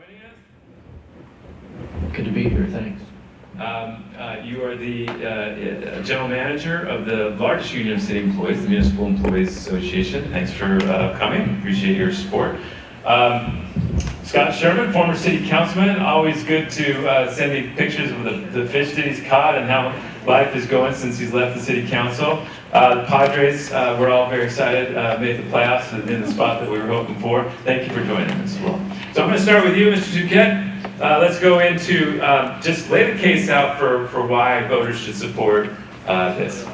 joining us. Good to be here, thanks. You are the general manager of the largest union of city employees, the Municipal Employees Association. Thanks for coming. Appreciate your support. Scott Sherman, former city councilman. Always good to send me pictures of the fish that he's caught and how life is going since he's left the city council. The Padres, we're all very excited, made the playoffs in the spot that we were hoping for. Thank you for joining us as well. So I'm going to start with you, Mr. Zucchet. Let's go into, just lay the case out for why voters should support this.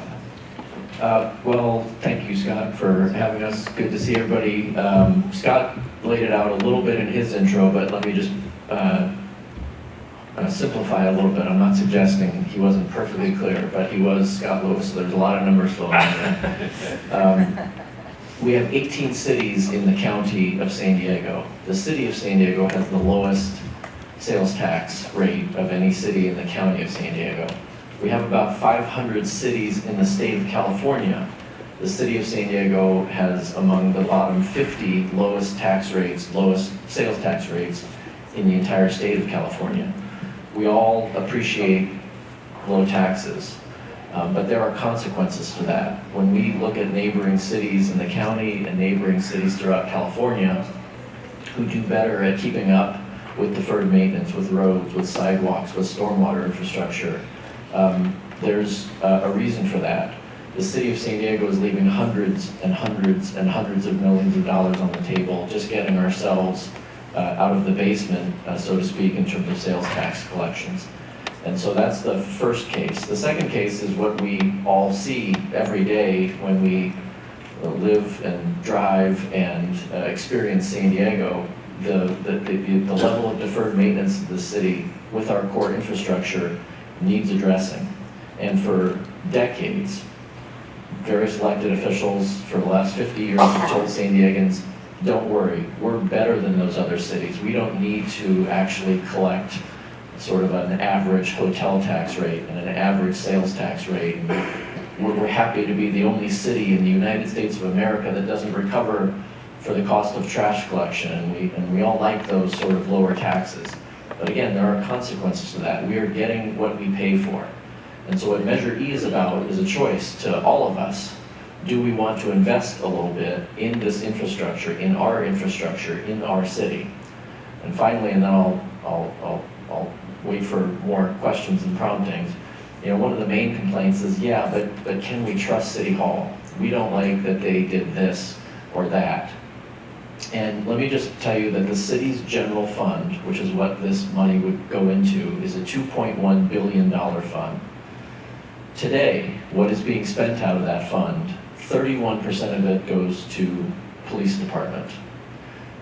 Well, thank you, Scott, for having us. Good to see everybody. Scott laid it out a little bit in his intro, but let me just simplify a little bit. I'm not suggesting he wasn't perfectly clear, but he was Scott Lewis, so there's a lot of numbers floating around. We have 18 cities in the county of San Diego. The city of San Diego has the lowest sales tax rate of any city in the county of San Diego. We have about 500 cities in the state of California. The city of San Diego has among the bottom 50 lowest tax rates, lowest sales tax rates in the entire state of California. We all appreciate low taxes, but there are consequences to that. When we look at neighboring cities in the county and neighboring cities throughout California who do better at keeping up with deferred maintenance, with roads, with sidewalks, with stormwater infrastructure, there's a reason for that. The city of San Diego is leaving hundreds and hundreds and hundreds of millions of dollars on the table, just getting ourselves out of the basement, so to speak, in terms of sales tax collections. And so that's the first case. The second case is what we all see every day when we live and drive and experience San Diego. The level of deferred maintenance of the city with our core infrastructure needs addressing. And for decades, various elected officials for the last 50 years have told San Diegans, don't worry, we're better than those other cities. We don't need to actually collect sort of an average hotel tax rate and an average sales tax rate. We're happy to be the only city in the United States of America that doesn't recover for the cost of trash collection, and we all like those sort of lower taxes. But again, there are consequences to that. We are getting what we pay for. And so what Measure E is about is a choice to all of us. Do we want to invest a little bit in this infrastructure, in our city? And finally, and then I'll wait for more questions and promptings. You know, one of the main complaints is, yeah, but can we trust City Hall? We don't like that they did this or that. And let me just tell you that the city's general fund, which is what this money would go into, is a $2.1 billion fund. Today, what is being spent out of that fund, 31% of it goes to police department.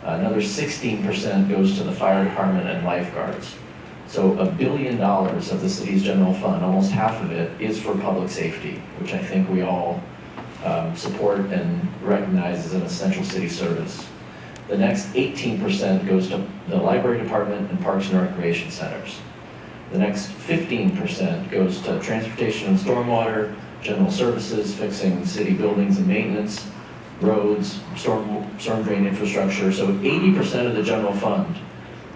Another 16% goes to the fire department and lifeguards. So $1 billion of the city's general fund, almost half of it, is for public safety, which I think we all support and recognize as an essential city service. The next 18% goes to the library department and parks and recreation centers. The next 15% goes to transportation and stormwater, general services, fixing city buildings and maintenance, roads, storm drain infrastructure. So 80% of the general fund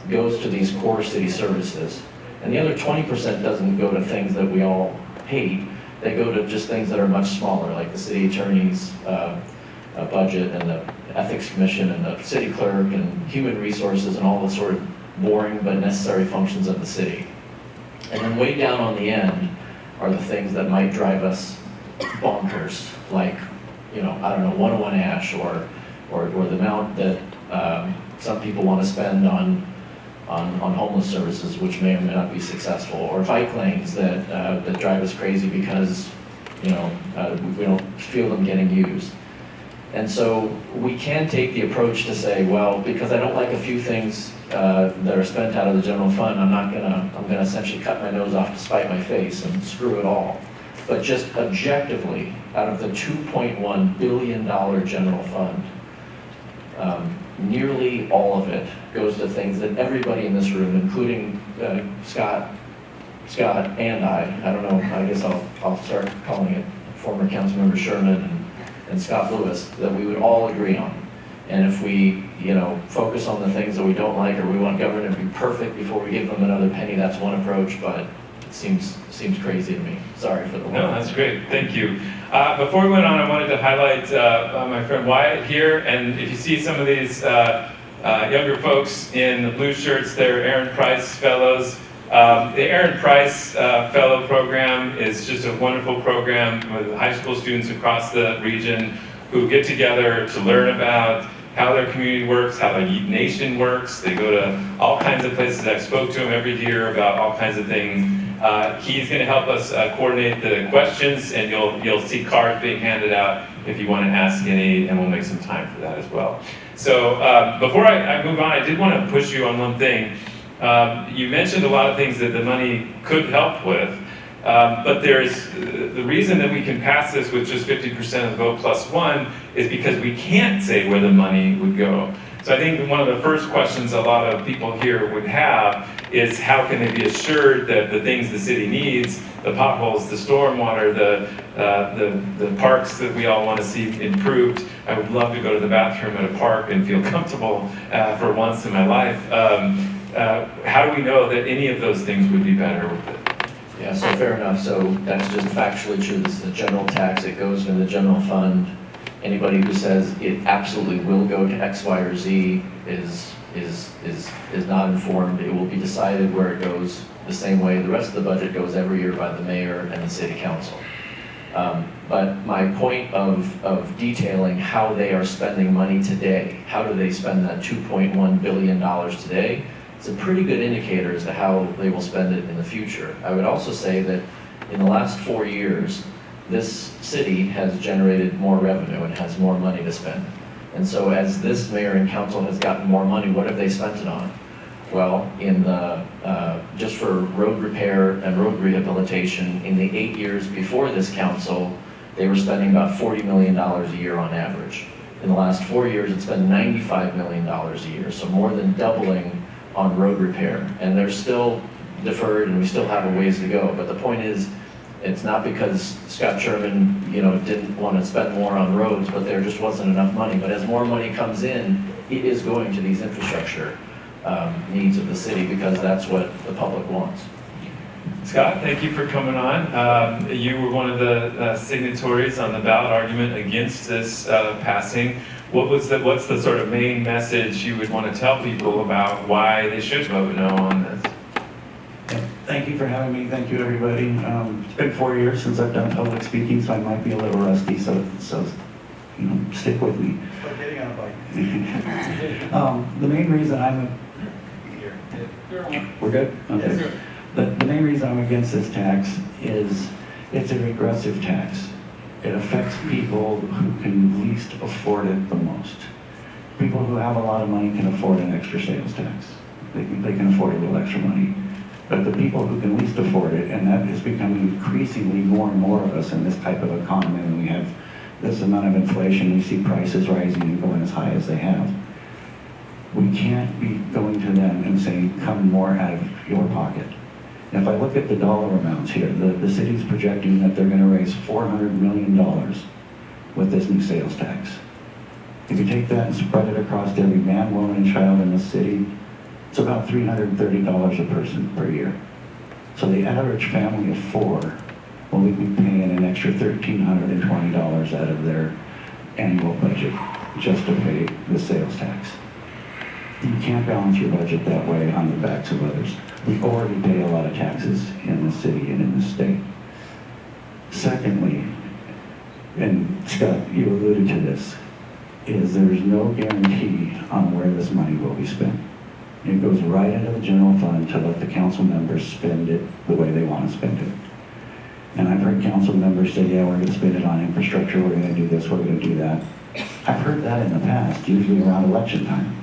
goes to these core city services. And the other 20% doesn't go to things that we all hate. They go to just things that are much smaller, like the city attorney's budget and the ethics commission and the city clerk and human resources and all the sort of boring but necessary functions of the city. And then way down on the end are the things that might drive us bonkers, like, you know, I don't know, 101 Ash or the amount that some people want to spend on homeless services, which may or may not be successful, or bike lanes that drive us crazy because, you know, we don't feel them getting used. And so we can take the approach to say, well, because I don't like a few things that are spent out of the general fund, I'm gonna essentially cut my nose off to spite my face and screw it all. But just objectively, out of the $2.1 billion general fund, nearly all of it goes to things that everybody in this room, including Scott and I don't know, I guess I'll start calling it former Councilmember Sherman and Scott Lewis, that we would all agree on. And if we, focus on the things that we don't like, or we want government to be perfect before we give them another penny, that's one approach, but it seems crazy to me. Sorry for the No, that's great. Thank you. Before we went on, I wanted to highlight my friend Wyatt here, and if you see some of these younger folks in the blue shirts, they're Aaron Price Fellows. The Aaron Price Fellow Program is just a wonderful program with high school students across the region who get together to learn about how their community works, how the nation works. They go to all kinds of places. I've spoke to him every year about all kinds of things. He's going to help us coordinate the questions, and you'll see cards being handed out if you want to ask any, and we'll make some time for that as well. So before I move on, I did want to push you on one thing. You mentioned a lot of things that the money could help with, but there's the reason that we can pass this with just 50% of the vote plus one is because we can't say where the money would go. So I think one of the first questions a lot of people here would have is how can they be assured that the things the city needs, the potholes, the stormwater, the parks that we all want to see improved. I would love to go to the bathroom at a park and feel comfortable for once in my life. How do we know that any of those things would be better with it? Yeah, so fair enough. So that's just factually true. This is a general tax. It goes into the general fund. Anybody who says it absolutely will go to X, Y, or Z is not informed. It will be decided where it goes the same way the rest of the budget goes every year by the mayor and the city council. But my point of detailing how they are spending money today, how do they spend that $2.1 billion today, it's a pretty good indicator as to how they will spend it in the future. I would also say that in the last 4 years, this city has generated more revenue and has more money to spend. And so as this mayor and council has gotten more money, what have they spent it on? Well, in the, just for road repair and road rehabilitation, in the 8 years before this council, they were spending about $40 million a year on average. In the last 4 years, it's been $95 million a year, so more than doubling on road repair. And they're still deferred and we still have a ways to go. But the point is, it's not because Scott Sherman, didn't want to spend more on roads, but there just wasn't enough money. But as more money comes in, it is going to these infrastructure needs of the city because that's what the public wants. Scott, thank you for coming on. You were one of the signatories on the ballot argument against this passing. What's the sort of main message you would want to tell people about why they should vote no on this? Thank you for having me. Thank you, everybody. It's been 4 years since I've done public speaking, so I might be a little rusty. So stick with me. Like getting on a bike. The main reason we're good. Okay. Yes, The main reason I'm against this tax is it's a regressive tax. It affects people who can least afford it the most. People who have a lot of money can afford an extra sales tax. They can afford a little extra money. But the people who can least afford it, and that is becoming increasingly more and more of us in this type of economy, and we have this amount of inflation, we see prices rising and going as high as they have. We can't be going to them and saying, come more out of your pocket. If I look at the dollar amounts here, the city's projecting that they're going to raise $400 million with this new sales tax. If you take that and spread it across every man, woman, and child in the city, it's about $330 a person per year. So the average family of 4 will be paying an extra $1,320 out of their annual budget just to pay the sales tax. You can't balance your budget that way on the backs of others. We already pay a lot of taxes in the city and in the state. Secondly, and Scott, you alluded to this, is there's no guarantee on where this money will be spent. It goes right into the general fund to let the council members spend it the way they want to spend it. And I've heard council members say, yeah, we're going to spend it on infrastructure, we're going to do this, we're going to do that. I've heard that in the past, usually around election time.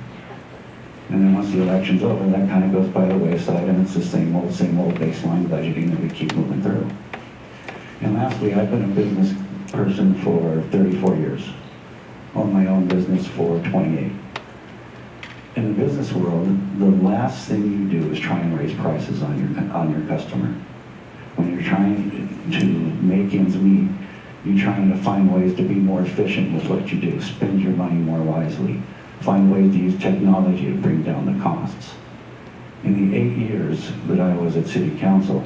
And then once the election's over, that kind of goes by the wayside, and it's the same old baseline budgeting that we keep moving through. And lastly, I've been a business person for 34 years. Owned my own business for 28. In the business world, the last thing you do is try and raise prices on your customer. When you're trying to make ends meet, you're trying to find ways to be more efficient with what you do, spend your money more wisely. find ways to use technology to bring down the costs. In the 8 years that I was at City Council,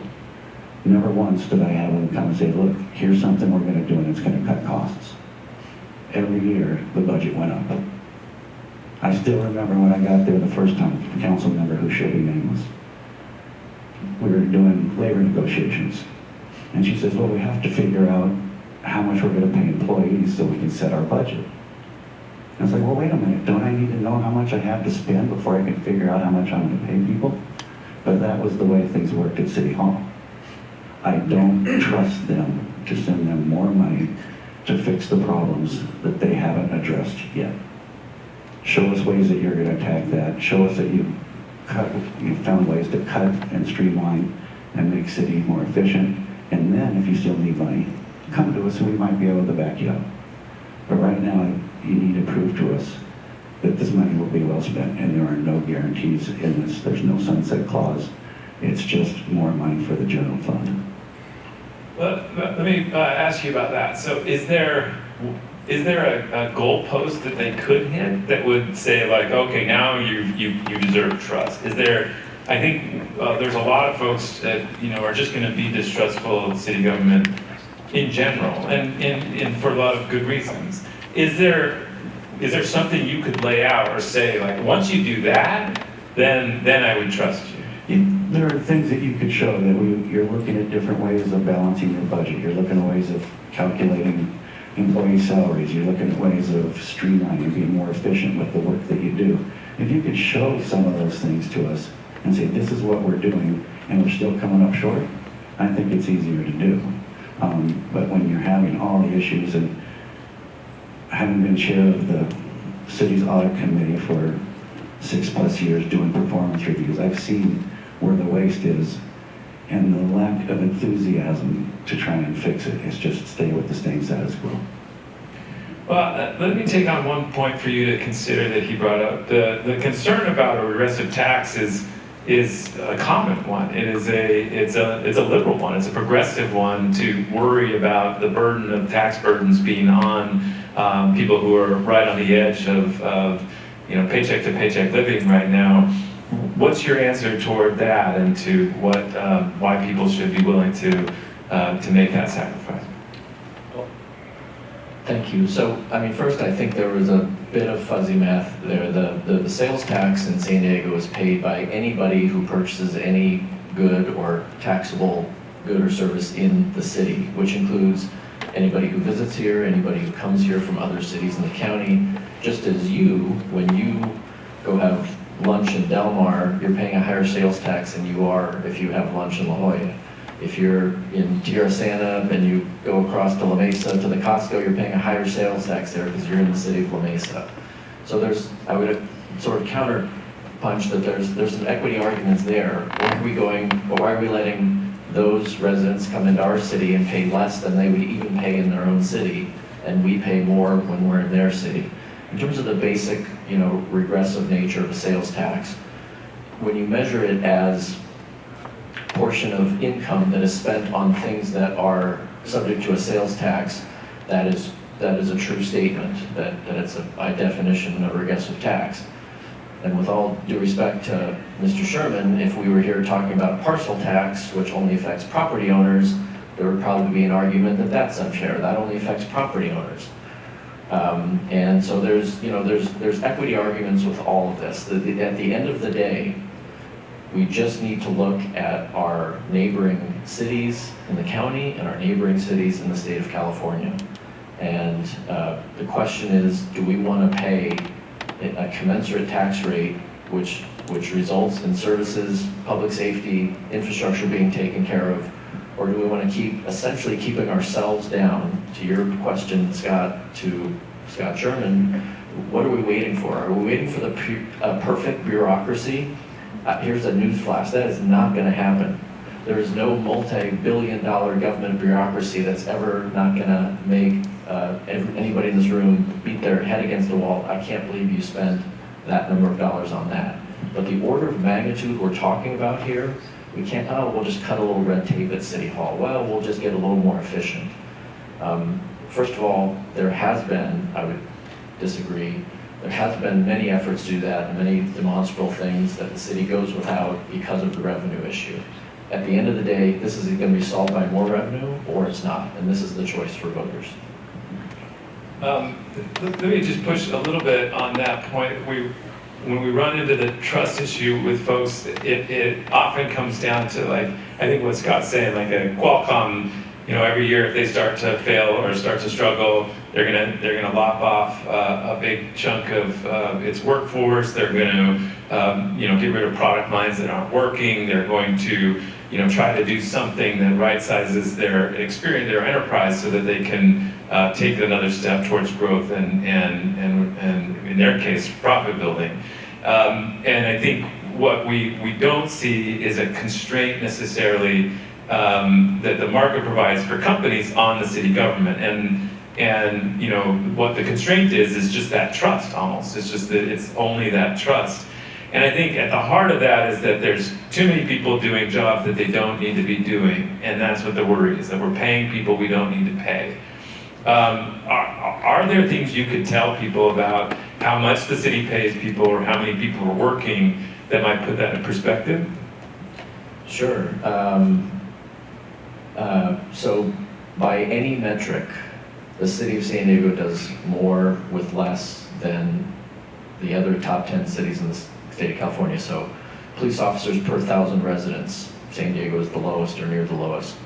never once did I have them come and say, look, here's something we're going to do and it's going to cut costs. Every year, the budget went up. I still remember when I got there the first time, the council member who should be nameless. We were doing labor negotiations. And she says, well, we have to figure out how much we're going to pay employees so we can set our budget. And I was like, well, wait a minute, don't I need to know how much I have to spend before I can figure out how much I'm going to pay people? But that was the way things worked at City Hall. I don't trust them to send them more money to fix the problems that they haven't addressed yet. Show us ways that you're going to attack that. Show us that you've found ways to cut and streamline and make city more efficient. And then if you still need money, come to us and we might be able to back you up. But right now, you need to prove to us that this money will be well spent, and there are no guarantees in this. There's no sunset clause. It's just more money for the general fund. Well, let me ask you about that. So is there a goalpost that they could hit that would say, like, okay, now you deserve trust? Is there, I think there's a lot of folks that, are just going to be distrustful of city government in general, and for a lot of good reasons. Is there something you could lay out or say, like, once you do that, then I would trust you? There are things that you could show that you're looking at different ways of balancing your budget. You're looking at ways of calculating employee salaries. You're looking at ways of streamlining, being more efficient with the work that you do. If you could show some of those things to us and say, this is what we're doing, and we're still coming up short, I think it's easier to do. But when you're having all the issues, and having been chair of the city's audit committee for 6+ years doing performance reviews, I've seen where the waste is, and the lack of enthusiasm to try and fix it is just stay with the same status quo. Well, let me take on one point for you to consider that he brought up. The concern about a regressive tax is a common one. It's a liberal one. It's a progressive one to worry about the burden of tax burdens being on people who are right on the edge of paycheck to paycheck living right now. What's your answer toward that, and to why people should be willing to make that sacrifice? Thank you. So, first, I think there was a bit of fuzzy math there. The sales tax in San Diego is paid by anybody who purchases any good or taxable good or service in the city, which includes anybody who visits here, anybody who comes here from other cities in the county. Just as when you go have lunch in Del Mar, you're paying a higher sales tax than you are if you have lunch in La Jolla. If you're in Tierra Santa and you go across to La Mesa to the Costco, you're paying a higher sales tax there because you're in the city of La Mesa. So I would sort of counterpunch that there's some equity arguments there. Why are we letting those residents come into our city and pay less than they would even pay in their own city, and we pay more when we're in their city? In terms of the basic, regressive nature of a sales tax, when you measure it as portion of income that is spent on things that are subject to a sales tax, that is a true statement, that it's by definition a regressive tax. And with all due respect to Mr. Sherman, if we were here talking about parcel tax, which only affects property owners, there would probably be an argument that that's unfair. That only affects property owners. And so there's equity arguments with all of this. At the end of the day, we just need to look at our neighboring cities in the county and our neighboring cities in the state of California. And the question is, do we want to pay a commensurate tax rate which results in services, public safety, infrastructure being taken care of, or do we want to keep essentially keeping ourselves down? To your question, Scott, to Scott Sherman, what are we waiting for? Are we waiting for the perfect bureaucracy? Here's a news flash, that is not going to happen. There is no multi-billion-dollar government bureaucracy that's ever not going to make anybody in this room beat their head against the wall. I can't believe you spent that number of dollars on that. But the order of magnitude we're talking about here, we can't, we'll just cut a little red tape at City Hall. Well, we'll just get a little more efficient. First of all, there has been, I would disagree, There has been many efforts to do that, and many demonstrable things that the city goes without because of the revenue issue. At the end of the day, this is going to be solved by more revenue, or it's not, and this is the choice for voters. Let me just push a little bit on that point. When we run into the trust issue with folks, it often comes down to, like, I think what Scott's saying, like a Qualcomm, every year if they start to fail or start to struggle, they're gonna lop off a big chunk of its workforce. They're gonna get rid of product lines that aren't working. They're going to try to do something that right sizes their experience, their enterprise, so that they can take another step towards growth and in their case, profit building. And I think what we don't see is a constraint necessarily that the market provides for companies on the city government. And what the constraint is just that trust almost. It's just that it's only that trust. And I think at the heart of that is that there's too many people doing jobs that they don't need to be doing. And that's what the worry is, that we're paying people we don't need to pay. Are there things you could tell people about how much the city pays people or how many people are working that might put that in perspective? Sure. So by any metric, the city of San Diego does more with less than the other top 10 cities in the state of California. So police officers per 1,000 residents, San Diego is the lowest or near the lowest.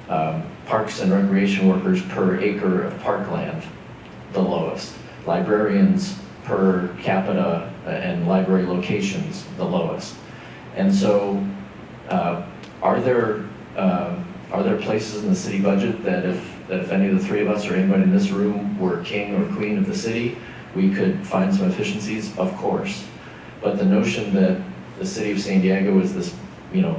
Parks and recreation workers per acre of parkland, the lowest. Librarians per capita and library locations, the lowest. And so are there places in the city budget that if any of the three of us or anybody in this room were king or queen of the city, we could find some efficiencies? Of course. But the notion that the city of San Diego is this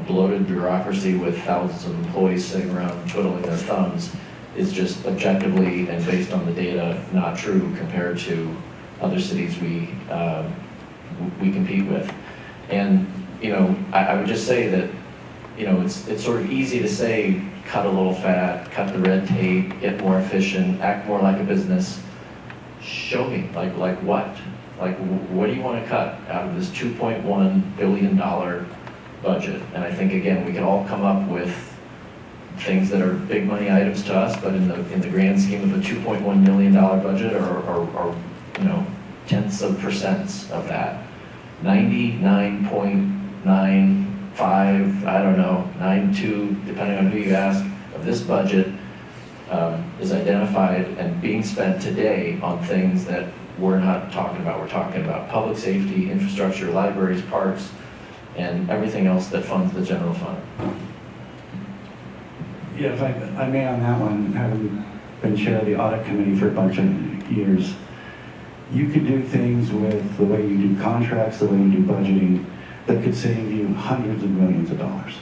bloated bureaucracy with thousands of employees sitting around twiddling their thumbs is just objectively and based on the data not true compared to other cities we compete with. And I would just say that it's sort of easy to say cut a little fat, cut the red tape, get more efficient, act more like a business. Show me, like what? Like what do you want to cut out of this $2.1 billion budget? And I think again we can all come up with things that are big money items to us, but in the grand scheme of a $2.1 million budget are tenths of percents of that. 99.95, I don't know, 92, depending on who you ask, of this budget is identified and being spent today on things that we're not talking about. We're talking about public safety, infrastructure, libraries, parks, and everything else that funds the general fund. Yeah, if I may on that one, having been chair of the audit committee for a bunch of years, you could do things with the way you do contracts, the way you do budgeting, that could save you hundreds of millions of dollars.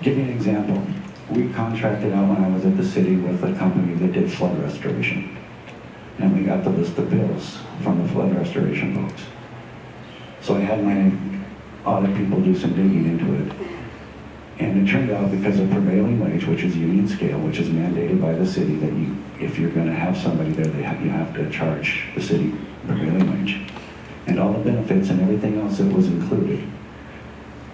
Give you an example. We contracted out when I was at the city with a company that did flood restoration. And we got the list of bills from the flood restoration folks. So I had my audit people do some digging into it. And it turned out because of prevailing wage, which is union scale, which is mandated by the city, that if you're going to have somebody there, you have to charge the city prevailing wage. And all the benefits and everything else that was included.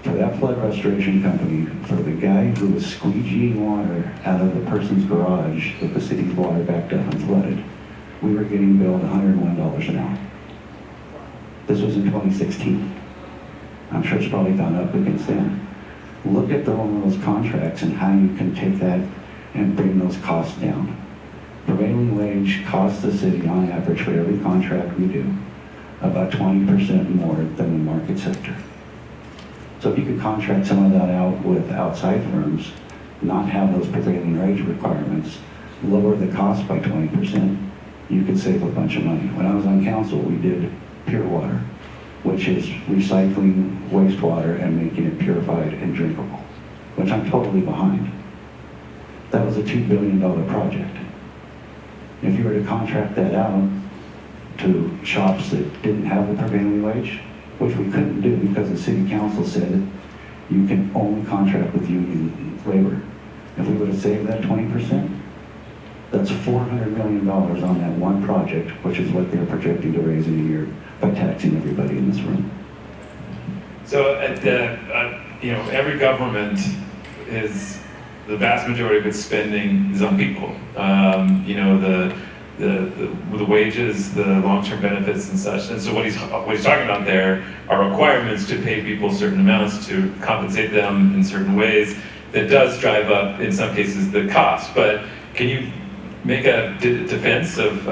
For that flood restoration company, for the guy who was squeegeeing water out of the person's garage that the city's water backed up and flooded, we were getting billed $101 an hour. This was in 2016. I'm sure it's probably gone up against then. Look at one of those contracts and how you can take that and bring those costs down. Prevailing wage costs the city on average for every contract we do about 20% more than the market sector. So if you could contract some of that out with outside firms, not have those prevailing wage requirements, lower the cost by 20%, you could save a bunch of money. When I was on council, we did pure water, which is recycling wastewater and making it purified and drinkable, which I'm totally behind. That was a $2 billion project. If you were to contract that out to shops that didn't have the prevailing wage, which we couldn't do because the city council said you can only contract with union labor. If we would have saved that 20%, that's $400 million on that one project, which is what they're projecting to raise in a year by taxing everybody in this room. So every government the vast majority of its spending is on people. The wages, the long-term benefits and such. And so what he's talking about there are requirements to pay people certain amounts, to compensate them in certain ways. That does drive up, in some cases, the cost. But can you make a defense of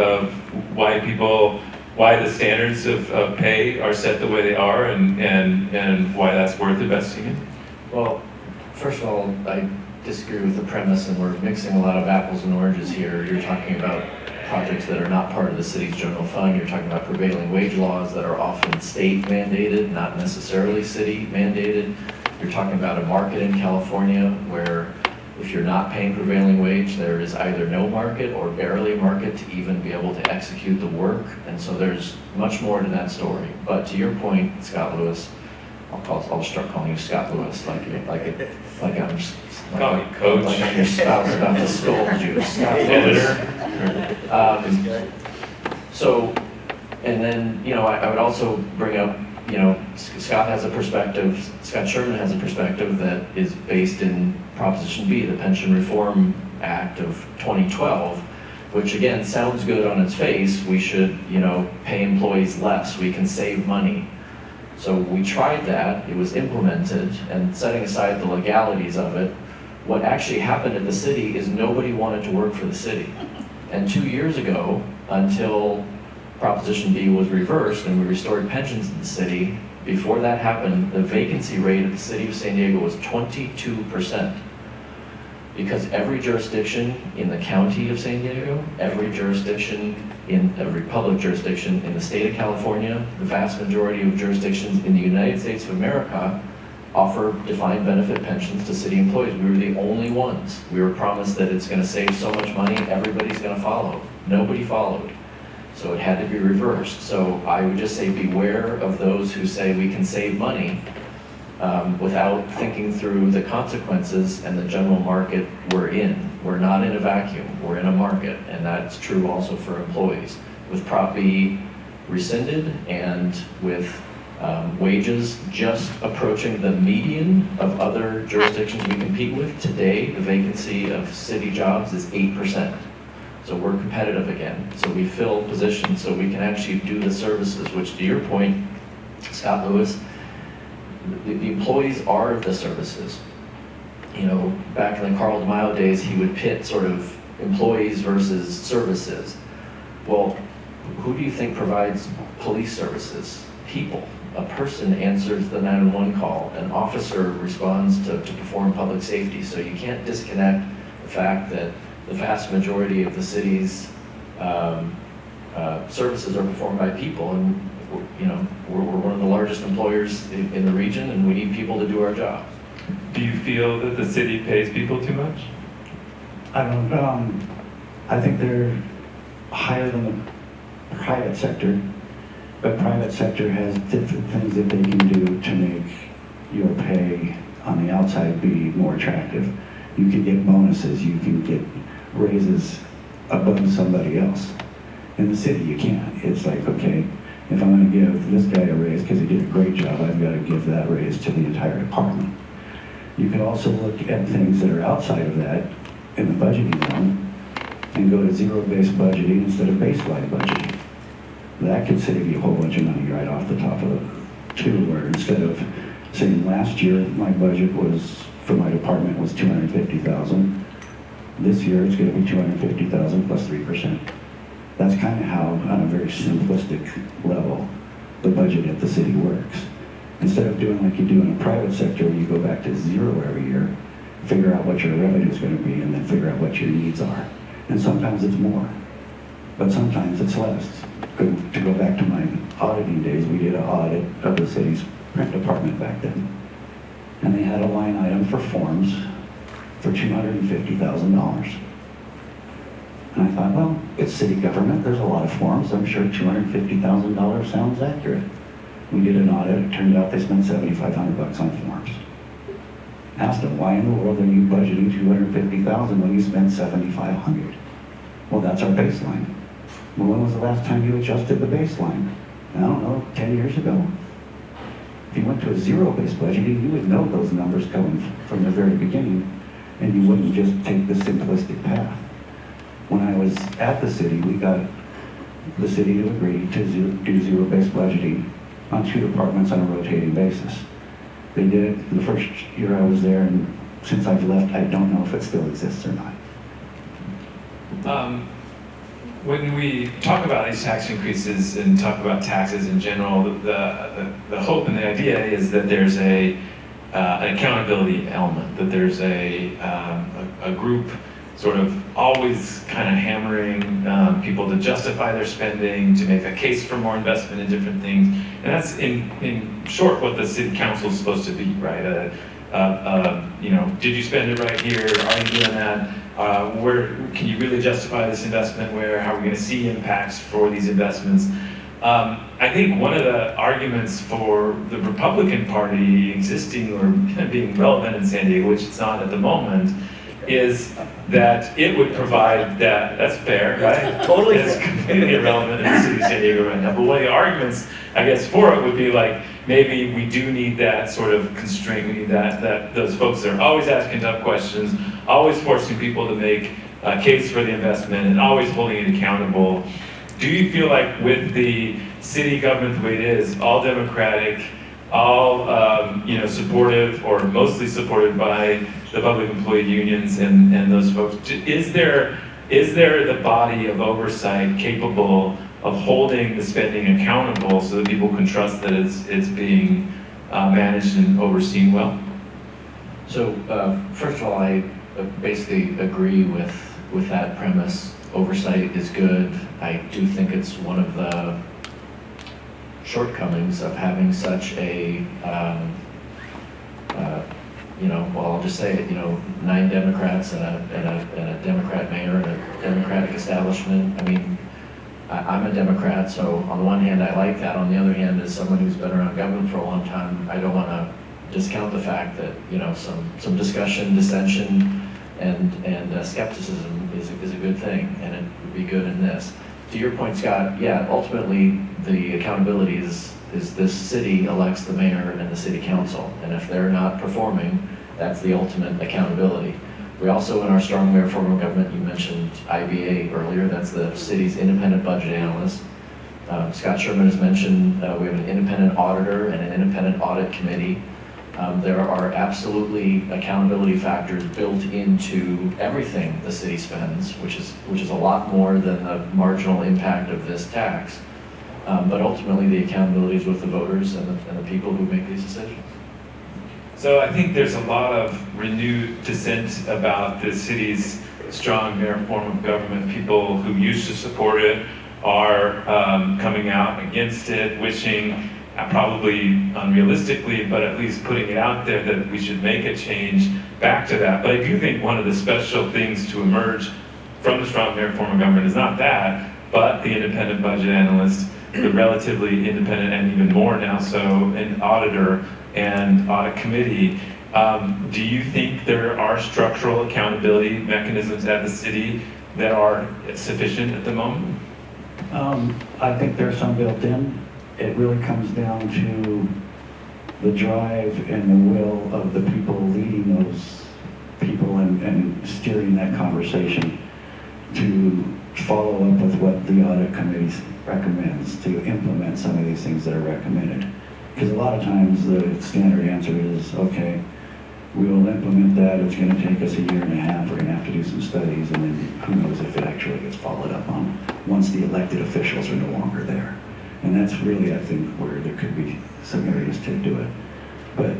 why the standards of pay are set the way they are, and why that's worth investing in? Well, first of all, I disagree with the premise, and we're mixing a lot of apples and oranges here. You're talking about projects that are not part of the city's general fund. You're talking about prevailing wage laws that are often state mandated, not necessarily city mandated. You're talking about a market in California where if you're not paying prevailing wage, there is either no market or barely a market to even be able to execute the work. And so there's much more to that story. But to your point, Scott Lewis, I'll start calling you Scott Lewis, like I'm Call me Coach. Like I'm your spouse about to scold you, Scott Lewis. So, and then, I would also bring up, Scott Sherman has a perspective that is based in Proposition B, the Pension Reform Act of 2012, which again sounds good on its face. We should, pay employees less. We can save money. So we tried that, it was implemented, and setting aside the legalities of it, what actually happened at the city is nobody wanted to work for the city. And 2 years ago, until Proposition B was reversed and we restored pensions in the city, before that happened, the vacancy rate of the city of San Diego was 22%. Because every jurisdiction in the county of San Diego, every public jurisdiction in the state of California, the vast majority of jurisdictions in the United States of America offer defined benefit pensions to city employees. We were the only ones. We were promised that it's going to save so much money, everybody's going to follow. Nobody followed. So it had to be reversed. So I would just say beware of those who say we can save money without thinking through the consequences and the general market we're in. We're not in a vacuum, we're in a market, and that's true also for employees. With Prop B rescinded and with wages just approaching the median of other jurisdictions we compete with, today the vacancy of city jobs is 8%. So we're competitive again. So we fill positions so we can actually do the services, which to your point, Scott Lewis, the employees are the services. Back in the Carl DeMaio days, he would pit sort of employees versus services. Well, who do you think provides police services? People. A person answers the 911 call. An officer responds to perform public safety. So you can't disconnect the fact that the vast majority of the city's services are performed by people, and we're one of the largest employers in the region, and we need people to do our job. Do you feel that the city pays people too much? I don't, I think they're higher than the private sector, but private sector has different things that they can do to make your pay on the outside be more attractive. You can get bonuses, you can get raises above somebody else. In the city, you can't. It's like, okay, if I'm going to give this guy a raise because he did a great job, I've got to give that raise to the entire department. You can also look at things that are outside of that in the budgeting zone and go to zero-based budgeting instead of baseline budgeting. That could save you a whole bunch of money right off the top of it, too, where instead of saying last year my budget was, for my department, was $250,000, this year it's going to be $250,000 plus 3%. That's kind of how, on a very simplistic level, the budget at the city works. Instead of doing like you do in a private sector where you go back to zero every year, figure out what your revenue is going to be, and then figure out what your needs are. And sometimes it's more, but sometimes it's less. To go back to my auditing days, we did an audit of the city's print department back then. And they had a line item for forms for $250,000. And I thought, well, it's city government, there's a lot of forms, I'm sure $250,000 sounds accurate. We did an audit, it turned out they spent $7,500 on forms. Asked them, why in the world are you budgeting $250,000 when you spent $7,500? Well, that's our baseline. Well, when was the last time you adjusted the baseline? I don't know, 10 years ago. If you went to a zero-based budgeting, you would know those numbers coming from the very beginning, and you wouldn't just take the simplistic path. When I was at the city, we got the city to agree to do zero-based budgeting on 2 departments on a rotating basis. They did it the first year I was there, and since I've left, I don't know if it still exists or not. When we talk about these tax increases and talk about taxes in general, the hope and the idea is that there's an accountability element, that there's a group sort of always kind of hammering people to justify their spending, to make a case for more investment in different things. And that's in short what the city council is supposed to be, right? Did you spend it right here? Are you doing that? Where can you really justify this investment? How are we going to see impacts for these investments? I think one of the arguments for the Republican Party existing or being relevant in San Diego, which it's not at the moment, is that it would provide that. That's fair, right? Totally It's fair. completely irrelevant in the city of San Diego right now. But one of the arguments, I guess, for it would be like, maybe we do need that sort of constraint. We need that those folks that are always asking tough questions, always forcing people to make a case for the investment, and always holding it accountable. Do you feel like with the city government the way it is, all Democratic, all supportive or mostly supported by the public employee unions and those folks, is there the body of oversight capable of holding the spending accountable so that people can trust that it's being managed and overseen well? So, first of all, I basically agree with that premise. Oversight is good. I do think it's one of the shortcomings of having such a, I'll just say it, 9 Democrats and a Democrat mayor and a Democratic establishment. I mean, I'm a Democrat, so on the one hand, I like that. On the other hand, as someone who's been around government for a long time, I don't want to discount the fact that, some discussion, dissension, and skepticism is a good thing, and it would be good in this. To your point, Scott, yeah, ultimately, the accountability is this city elects the mayor and the city council, and if they're not performing, that's the ultimate accountability. We also, in our strong mayor form of government, you mentioned IBA earlier, that's the city's independent budget analyst. Scott Sherman has mentioned we have an independent auditor and an independent audit committee. There are absolutely accountability factors built into everything the city spends, which is a lot more than the marginal impact of this tax. But ultimately, the accountability is with the voters and the people who make these decisions. So I think there's a lot of renewed dissent about the city's strong mayor form of government. People who used to support it are coming out against it, wishing, probably unrealistically, but at least putting it out there that we should make a change back to that. But I do think one of the special things to emerge from the strong mayor form of government is not that, but the independent budget analyst, the relatively independent and even more now so, an auditor and audit committee. Do you think there are structural accountability mechanisms at the city that are sufficient at the moment? I think there's some built in. It really comes down to the drive and the will of the people leading those people and steering that conversation to follow up with what the audit committee recommends, to implement some of these things that are recommended. Because a lot of times the standard answer is, okay, we will implement that, it's going to take us a year and a half, we're going to have to do some studies, and then who knows if it actually gets followed up on once the elected officials are no longer there. And that's really, I think, where there could be some areas to do it. But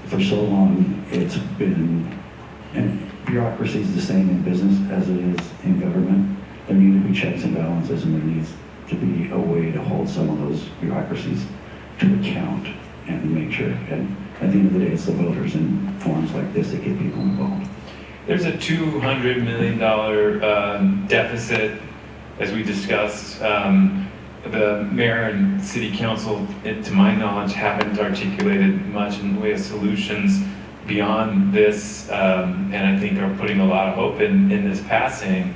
for so long, it's been, and bureaucracy is the same in business as it is in government. There need to be checks and balances, and there needs to be a way to hold some of those bureaucracies to account and make sure. And at the end of the day, it's the voters in forums like this that get people involved. There's a $200 million deficit, as we discussed. The mayor and city council, to my knowledge, haven't articulated much in the way of solutions beyond this, and I think are putting a lot of hope in this passing.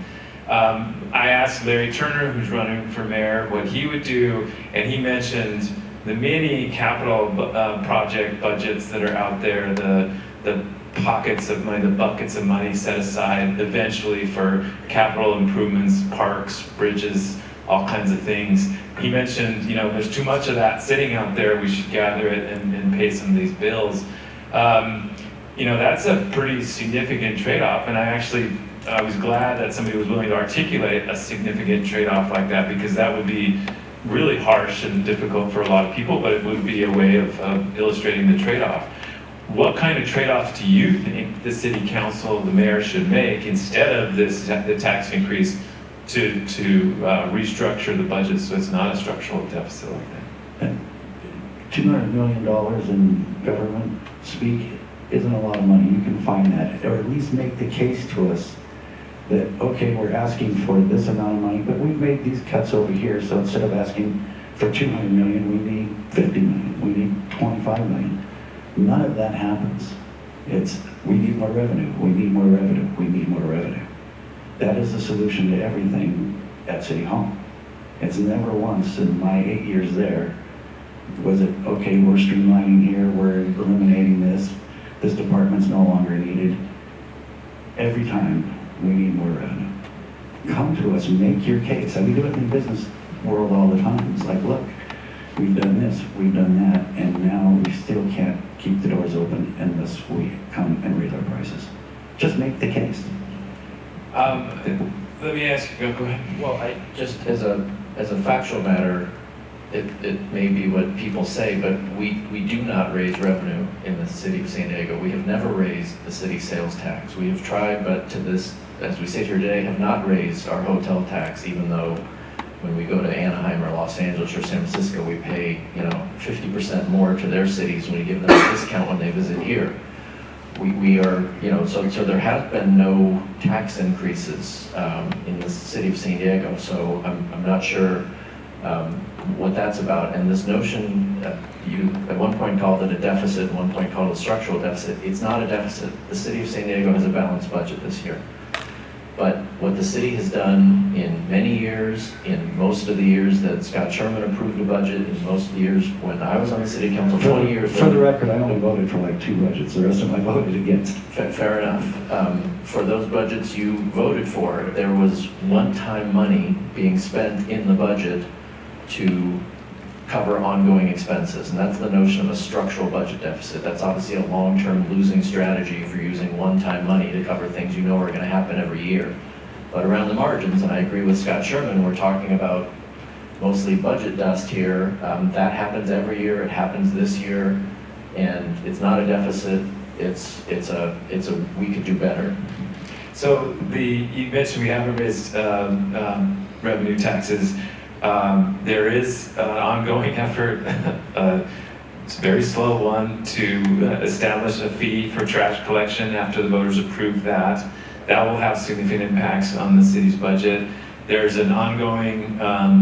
I asked Larry Turner, who's running for mayor, what he would do, and he mentioned the many capital project budgets that are out there, the pockets of money, the buckets of money set aside eventually for capital improvements, parks, bridges, all kinds of things. He mentioned, you know, there's too much of that sitting out there, we should gather it and pay some of these bills. You know, that's a pretty significant trade-off, and I was glad that somebody was willing to articulate a significant trade-off like that, because that would be really harsh and difficult for a lot of people, but it would be a way of illustrating the trade-off. What kind of trade-offs do you think the city council, the mayor should make instead of the tax increase to restructure the budget so it's not a structural deficit like that? $200 million in government speak isn't a lot of money. You can find that, or at least make the case to us that, okay, we're asking for this amount of money, but we've made these cuts over here, so instead of asking for 200 million, we need 50 million, we need 25 million. None of that happens. It's, we need more revenue, we need more revenue, we need more revenue. That is the solution to everything at City Hall. It's never once in my 8 years there was it, okay, we're streamlining here, we're eliminating this department's no longer needed. Every time, we need more revenue. Come to us, make your case. I mean, we do it in the business world all the time. It's like, look, we've done this, we've done that, and now we still can't keep the doors open unless we come and raise our prices. Just make the case. Let me ask you, go ahead. Well, I just, as a factual matter, it may be what people say, but we do not raise revenue in the city of San Diego. We have never raised the city sales tax. We have tried, but to this, as we sit here today, have not raised our hotel tax, even though when we go to Anaheim or Los Angeles or San Francisco, we pay, 50% more to their cities when we give them a discount when they visit here. We are, so there has been no tax increases in the city of San Diego, so I'm not sure what that's about. And this notion, you at one point called it a deficit, at one point called it a structural deficit. It's not a deficit. The city of San Diego has a balanced budget this year. But what the city has done in many years, in most of the years that Scott Sherman approved a budget, in most of the years when I was on the city council, 20 years. For the record, I only voted for like 2 budgets. The rest of them I voted against. Fair enough. For those budgets you voted for, there was one-time money being spent in the budget to cover ongoing expenses, and that's the notion of a structural budget deficit. That's obviously a long-term losing strategy if you're using one-time money to cover things you know are going to happen every year. But around the margins, and I agree with Scott Sherman, we're talking about mostly budget dust here. That happens every year. It happens this year, and it's not a deficit. It's a we could do better. So you mentioned we haven't raised revenue taxes. There is an ongoing effort, it's a very slow one, to establish a fee for trash collection after the voters approve that. That will have significant impacts on the city's budget. There's an ongoing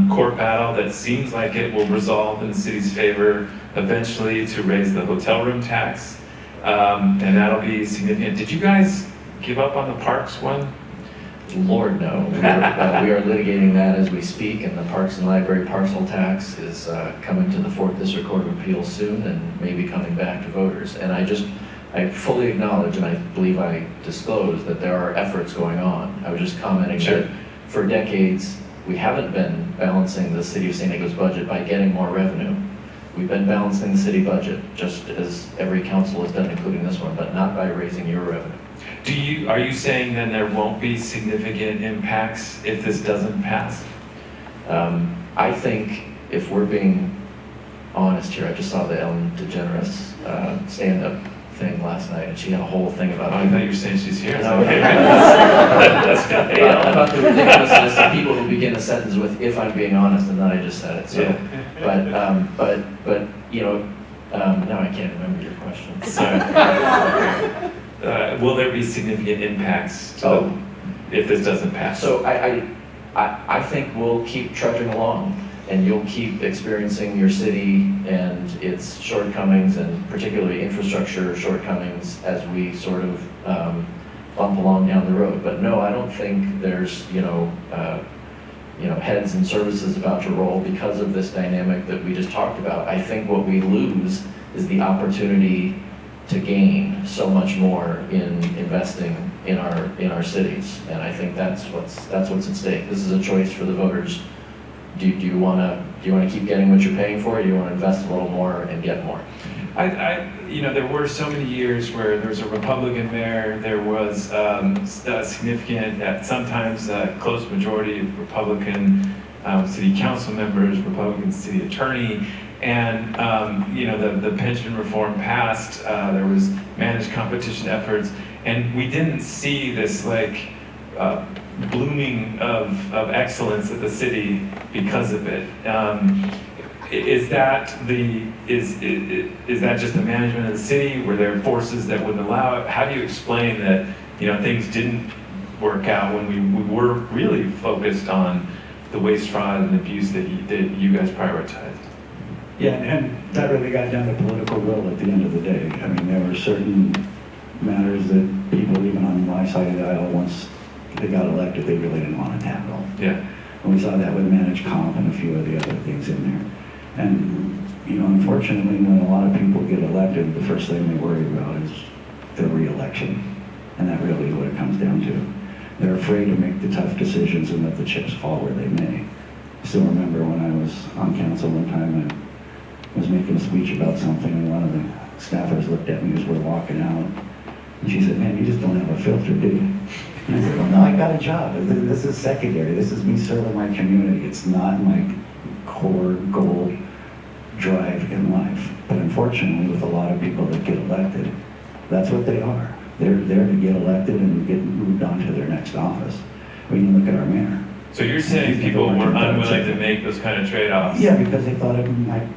court battle that seems like it will resolve in the city's favor eventually to raise the hotel room tax, and that'll be significant. Did you guys give up on the parks one? Lord, no. We are litigating that as we speak, and the Parks and Library parcel tax is coming to the 4th District Court of Appeals soon and maybe coming back to voters. And I fully acknowledge, and I believe I disclosed, that there are efforts going on. I was just commenting that for decades, we haven't been balancing the city of San Diego's budget by getting more revenue. We've been balancing the city budget, just as every council has done, including this one, but not by raising your revenue. Are you saying then there won't be significant impacts if this doesn't pass? I think if we're being honest here, I just saw the Ellen DeGeneres stand-up thing last night, and she had a whole thing about. I thought you were saying she's here. No, okay. That's good. About the ridiculousness of people who begin a sentence with "if I'm being honest," and then I just said it. So, yeah. But now I can't remember your question. Sorry. Will there be significant impacts if this doesn't pass? So I think we'll keep trudging along, and you'll keep experiencing your city and its shortcomings, and particularly infrastructure shortcomings, as we sort of bump along down the road. But no, I don't think there's, heads and services about to roll because of this dynamic that we just talked about. I think what we lose is the opportunity to gain so much more in investing in our cities, and I think that's what's at stake. This is a choice for the voters. Do you want to keep getting what you're paying for, or do you want to invest a little more and get more? There were so many years where there was a Republican mayor, there was a significant, sometimes close majority of Republican city council members, Republican city attorney, and the pension reform passed. There was managed competition efforts, and we didn't see this blooming of excellence at the city because of it. Is that just the management of the city? Were there forces that wouldn't allow it? How do you explain that things didn't work out when we were really focused on the waste, fraud, and abuse that you guys prioritized? Yeah, and that really got down to political will at the end of the day. I mean, there were certain matters that people, even on my side of the aisle, once they got elected, they really didn't want to tackle. Yeah. And we saw that with managed comp and a few of the other things in there. And, unfortunately, when a lot of people get elected, the first thing they worry about is their re-election. And that really is what it comes down to. They're afraid to make the tough decisions and let the chips fall where they may. I still remember when I was on council one time, I was making a speech about something, and one of the staffers looked at me as we're walking out. And she said, "Man, you just don't have a filter, do you?" And I said, "Well, no, I got a job. This is secondary. This is me serving my community. It's not my core goal drive in life." But unfortunately, with a lot of people that get elected, that's what they are. They're there to get elected and get moved on to their next office. When you look at our mayor. So you're saying people were unwilling to make those kind of trade-offs? Yeah, because they thought it might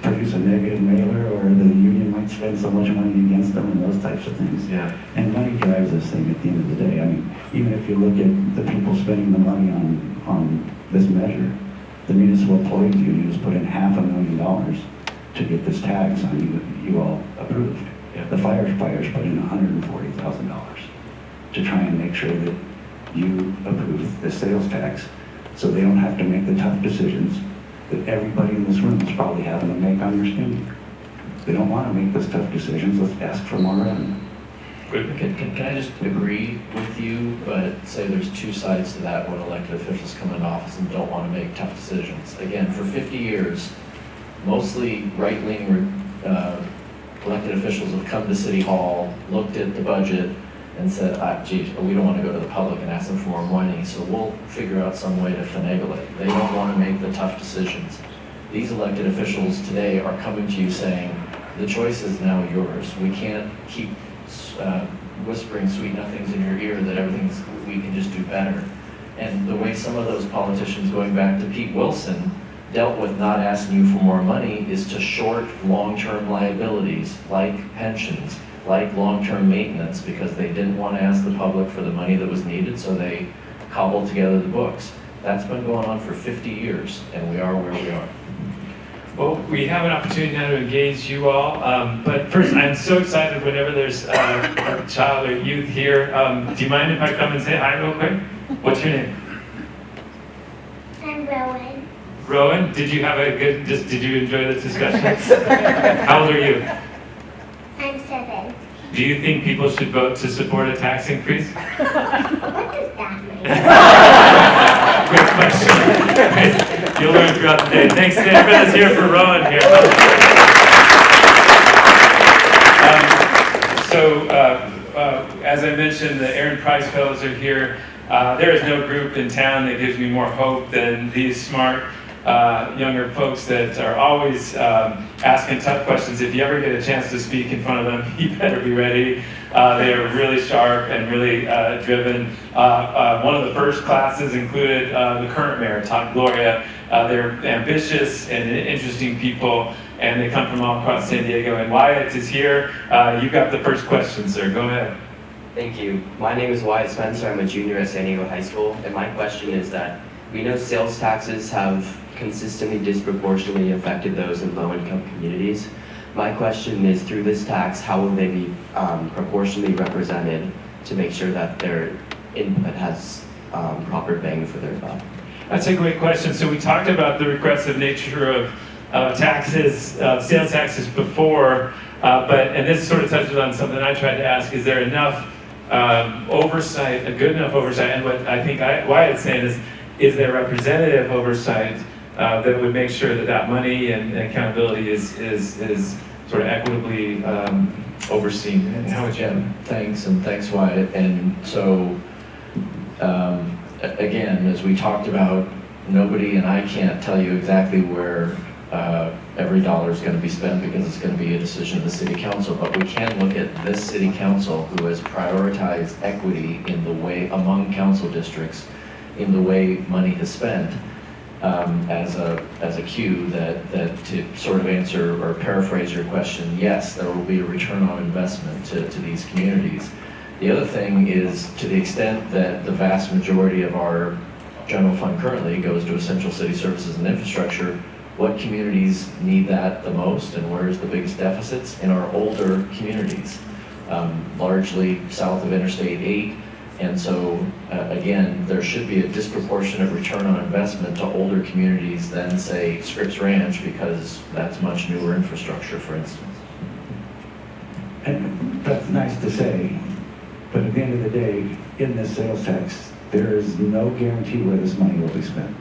produce a negative mailer, or the union might spend so much money against them, and those types of things. Yeah. And money drives this thing at the end of the day. I mean, even if you look at the people spending the money on this measure, the Municipal Employees Union has put in $500,000 to get this tax on you all approved. Yeah. The firefighters put in $140,000 to try and make sure that you approve the sales tax, so they don't have to make the tough decisions that everybody in this room is probably having to make on your spending. They don't want to make those tough decisions. Let's ask for more revenue. Good. Can I just agree with you, but say there's two sides to that when elected officials come into office and don't want to make tough decisions. Again, for 50 years, mostly right-leaning elected officials have come to City Hall, looked at the budget, and said, geez, we don't want to go to the public and ask them for more money, so we'll figure out some way to finagle it. They don't want to make the tough decisions. These elected officials today are coming to you saying, the choice is now yours. We can't keep whispering sweet nothings in your ear that we can just do better. And the way some of those politicians, going back to Pete Wilson, dealt with not asking you for more money is to short long-term liabilities like pensions, like long-term maintenance, because they didn't want to ask the public for the money that was needed, so they cobbled together the books. That's been going on for 50 years, and we are where we are. Well, we have an opportunity now to engage you all, but first, I'm so excited whenever there's a child or youth here. Do you mind if I come and say hi real quick? What's your name? I'm Rowan. Rowan, did you enjoy this discussion? How old are you? I'm 7. Do you think people should vote to support a tax increase? What does that mean? Great question. You'll learn throughout the day. Thanks, Dan. Let's hear for Rowan here. As I mentioned, the Aaron Price Fellows are here. There is no group in town that gives me more hope than these smart younger folks that are always asking tough questions. If you ever get a chance to speak in front of them, you better be ready. They are really sharp and really driven. One of the first classes included the current mayor, Todd Gloria. They're ambitious and interesting people, and they come from all across San Diego. And Wyatt is here. You got the first question, sir. Go ahead. Thank you. My name is Wyatt Spencer. I'm a junior at San Diego High School, and my question is that we know sales taxes have consistently disproportionately affected those in low-income communities. My question is, through this tax, how will they be proportionally represented to make sure that their input has proper bang for their buck? That's a great question. So we talked about the regressive nature of taxes, sales taxes before, and this sort of touches on something I tried to ask: is there enough oversight, a good enough oversight? And what I think Wyatt's saying is there representative oversight that would make sure that that money and accountability is sort of equitably overseen? And how would you? Yeah, thanks, and thanks, Wyatt. And so, again, as we talked about, nobody, and I can't tell you exactly where every dollar is going to be spent because it's going to be a decision of the city council, but we can look at this city council who has prioritized equity in the way, among council districts, in the way money is spent, as a cue that to sort of answer or paraphrase your question, yes, there will be a return on investment to these communities. The other thing is, to the extent that the vast majority of our general fund currently goes to essential city services and infrastructure, what communities need that the most and where's the biggest deficits? In our older communities, largely south of Interstate 8. And so, again, there should be a disproportionate return on investment to older communities than, say, Scripps Ranch, because that's much newer infrastructure, for instance. And that's nice to say, but at the end of the day, in this sales tax, there is no guarantee where this money will be spent.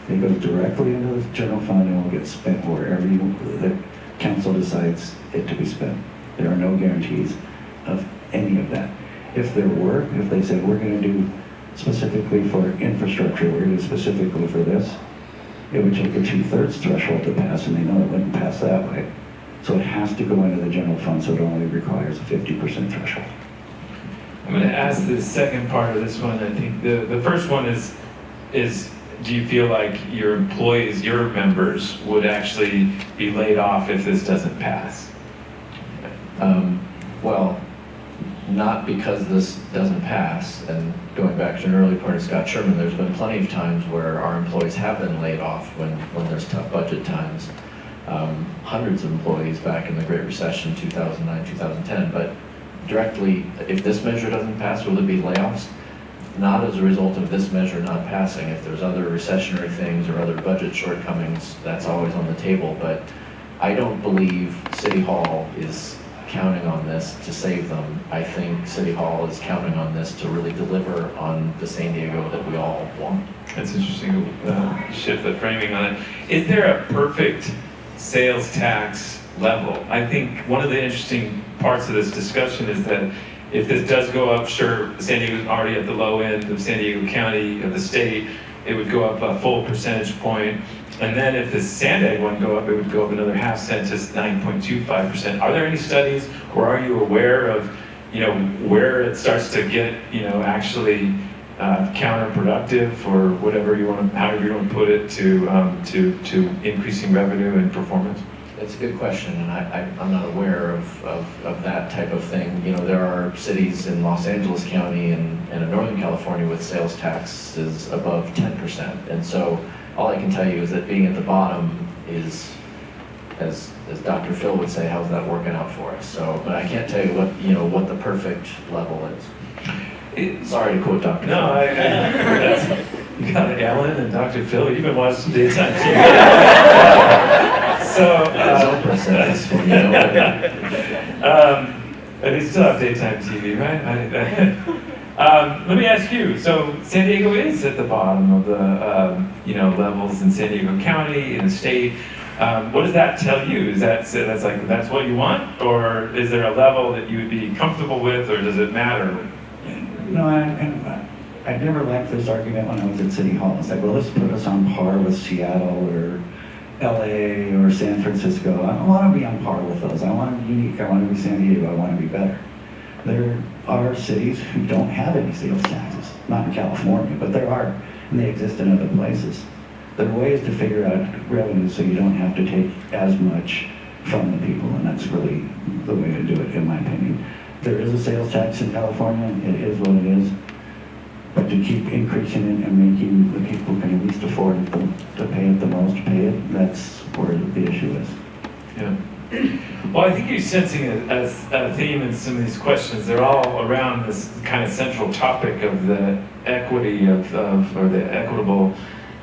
It goes directly into the general fund and will get spent wherever the council decides it to be spent. There are no guarantees of any of that. If there were, if they said, we're going to do specifically for infrastructure, we're going to do specifically for this, it would take a 2/3 threshold to pass, and they know it wouldn't pass that way. So it has to go into the general fund, so it only requires a 50% threshold. I'm going to ask the second part of this one. I think the first one is do you feel like your employees, your members, would actually be laid off if this doesn't pass? Well, not because this doesn't pass, and going back to an early point of Scott Sherman, there's been plenty of times where our employees have been laid off when there's tough budget times. Hundreds of employees back in the Great Recession, 2009, 2010, but directly, if this measure doesn't pass, will there be layoffs? Not as a result of this measure not passing. If there's other recessionary things or other budget shortcomings, that's always on the table, but I don't believe City Hall is counting on this to save them. I think City Hall is counting on this to really deliver on the San Diego that we all want. That's interesting. Shift the framing on it. Is there a perfect sales tax level? I think one of the interesting parts of this discussion is that if this does go up, sure, San Diego's already at the low end of San Diego County of the state, it would go up a full percentage point. And then if the Sandag one go up, it would go up another half cent to 9.25%. Are there any studies, or are you aware of, where it starts to get, actually counterproductive, or whatever you want to, however you want to put it, to increasing revenue and performance? It's a good question, and I'm not aware of that type of thing. There are cities in Los Angeles County and in Northern California with sales taxes above 10%. And so all I can tell you is that being at the bottom is, as Dr. Phil would say, how's that working out for us? So, but I can't tell you what the perfect level is. Sorry to quote Dr. No, Phil. You got Ellen and Dr. Phil. You've been watching some daytime TV. So, Oprah says this one, and they still have daytime TV, right? Let me ask you. So San Diego is at the bottom of the levels in San Diego County, in the state. What does that tell you? Is that's what you want, or is there a level that you would be comfortable with, or does it matter? No, I never liked this argument when I was at City Hall. It's like, well, let's put us on par with Seattle or LA or San Francisco. I don't want to be on par with those. I want to be unique. I want to be San Diego. I want to be better. There are cities who don't have any sales taxes. Not in California, but there are, and they exist in other places. There are ways to figure out revenue so you don't have to take as much from the people, and that's really the way to do it, in my opinion. There is a sales tax in California. It is what it is. But to keep increasing it and making the people who can least afford it to pay it the most pay it, that's where the issue is. Yeah. Well, I think you're sensing a theme in some of these questions. They're all around this kind of central topic of the equity or the equitable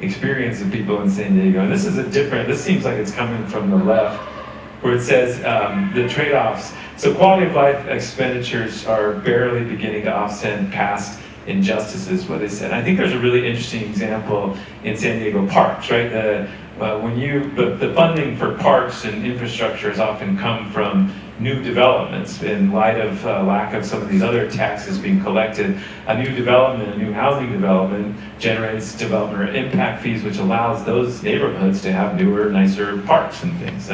experience of people in San Diego. And this seems like it's coming from the left, where it says the trade-offs. So quality of life expenditures are barely beginning to offset past injustices, what they said. I think there's a really interesting example in San Diego parks, right? The funding for parks and infrastructure has often come from new developments in light of lack of some of these other taxes being collected. A new development, a new housing development generates developer impact fees, which allows those neighborhoods to have newer, nicer parks and things.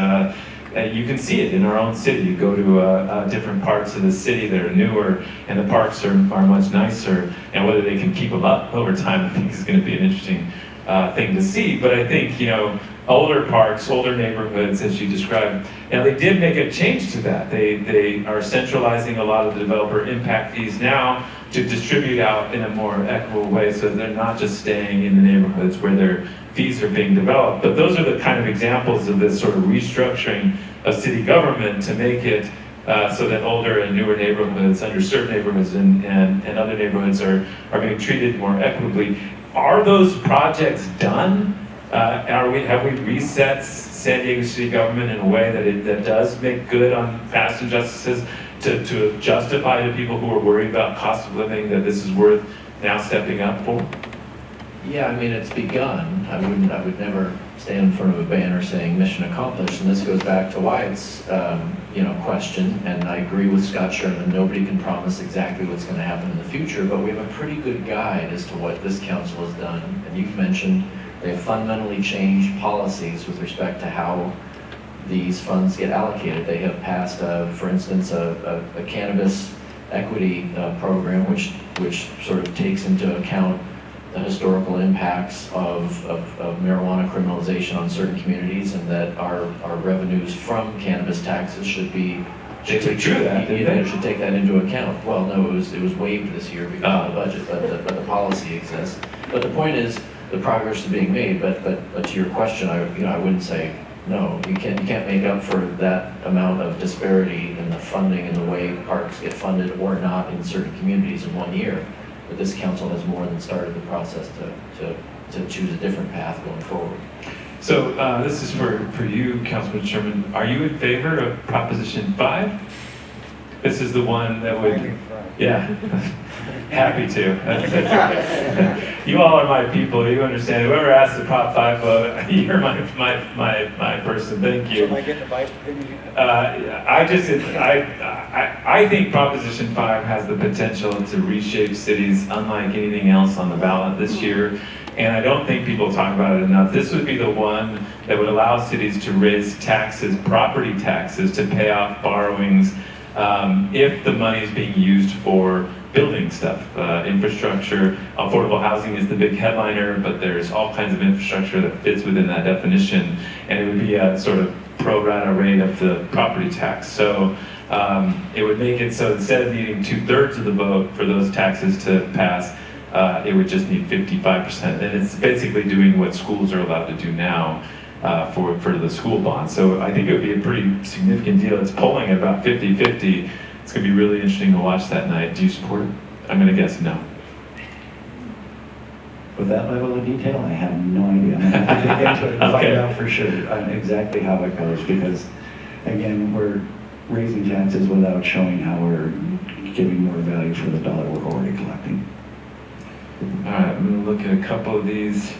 You can see it in our own city. You go to different parts of the city that are newer, and the parks are much nicer. And whether they can keep them up over time, I think is going to be an interesting thing to see. But I think, older parks, older neighborhoods, as you described, now they did make a change to that. They are centralizing a lot of the developer impact fees now to distribute out in a more equitable way, so they're not just staying in the neighborhoods where their fees are being developed. But those are the kind of examples of this sort of restructuring of city government to make it so that older and newer neighborhoods, underserved neighborhoods, and other neighborhoods are being treated more equitably. Are those projects done? Have we reset San Diego city government in a way that does make good on past injustices to justify to people who are worried about cost of living that this is worth now stepping up for? Yeah, I mean, it's begun. I would never stand in front of a banner saying mission accomplished, and this goes back to Wyatt's, question, and I agree with Scott Sherman. Nobody can promise exactly what's going to happen in the future, but we have a pretty good guide as to what this council has done. And you've mentioned they have fundamentally changed policies with respect to how these funds get allocated. They have passed, for instance, a cannabis equity program, which sort of takes into account the historical impacts of marijuana criminalization on certain communities, and that our revenues from cannabis taxes should be They took that, didn't they? should take that into account. Well, no, it was waived this year because of the budget, but the policy exists. But the point is, the progress is being made. But to your question, I wouldn't say no. You can't make up for that amount of disparity in the funding and the way parks get funded or not in certain communities in 1 year. But this council has more than started the process to choose a different path going forward. So this is for you, Councilman Sherman. Are you in favor of Proposition 5? This is the one that would, yeah, happy to. You all are my people. You understand. Whoever asked the Prop 5 vote, you're my person. Thank you. Am I getting a vice opinion? I think Proposition 5 has the potential to reshape cities unlike anything else on the ballot this year. And I don't think people talk about it enough. This would be the one that would allow cities to raise taxes, property taxes, to pay off borrowings if the money is being used for building stuff, infrastructure. Affordable housing is the big headliner, but there's all kinds of infrastructure that fits within that definition. And it would be a sort of pro rata rate of the property tax. So it would make it so instead of needing 2/3 of the vote for those taxes to pass, it would just need 55%. And it's basically doing what schools are allowed to do now for the school bond. So I think it would be a pretty significant deal. It's polling at about 50-50. It's going to be really interesting to watch that night. Do you support it? I'm going to guess no. With that level of detail, I have no idea. I'm going to have to dig into it and find out for sure exactly how it goes, because again, we're raising taxes without showing how we're giving more value for the dollar we're already collecting. All right, I'm going to look at a couple of these.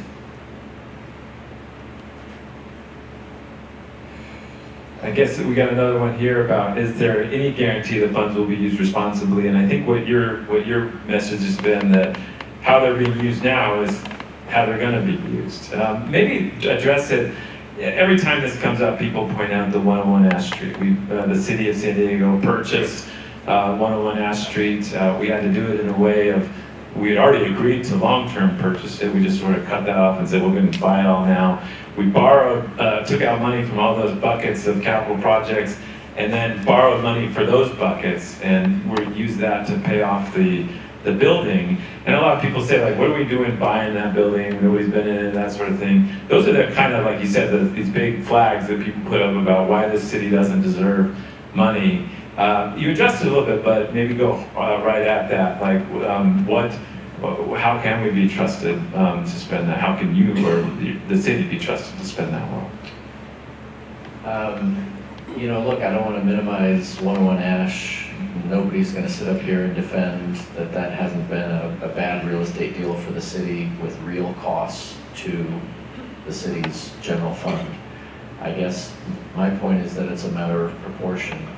I guess we got another one here about, is there any guarantee the funds will be used responsibly? And I think what your message has been that how they're being used now is how they're going to be used. Maybe address it. Every time this comes up, people point out the 101 Ash Street. The city of San Diego purchased 101 Ash Street. We had to do it in a way of, we had already agreed to long-term purchase it. We just sort of cut that off and said, we're going to buy it all now. We took out money from all those buckets of capital projects, and then borrowed money for those buckets, and we used that to pay off the the building. And a lot of people say, like, what are we doing buying that building? Nobody's been in it, that sort of thing. Those are the kind of, like you said, these big flags that people put up about why this city doesn't deserve money. You addressed it a little bit, but maybe go right at that. Like, how can we be trusted to spend that? How can you or the city be trusted to spend that well? You know, look, I don't want to minimize 101 Ash. Nobody's going to sit up here and defend that that hasn't been a bad real estate deal for the city with real costs to the city's general fund. I guess my point is that it's a matter of proportion.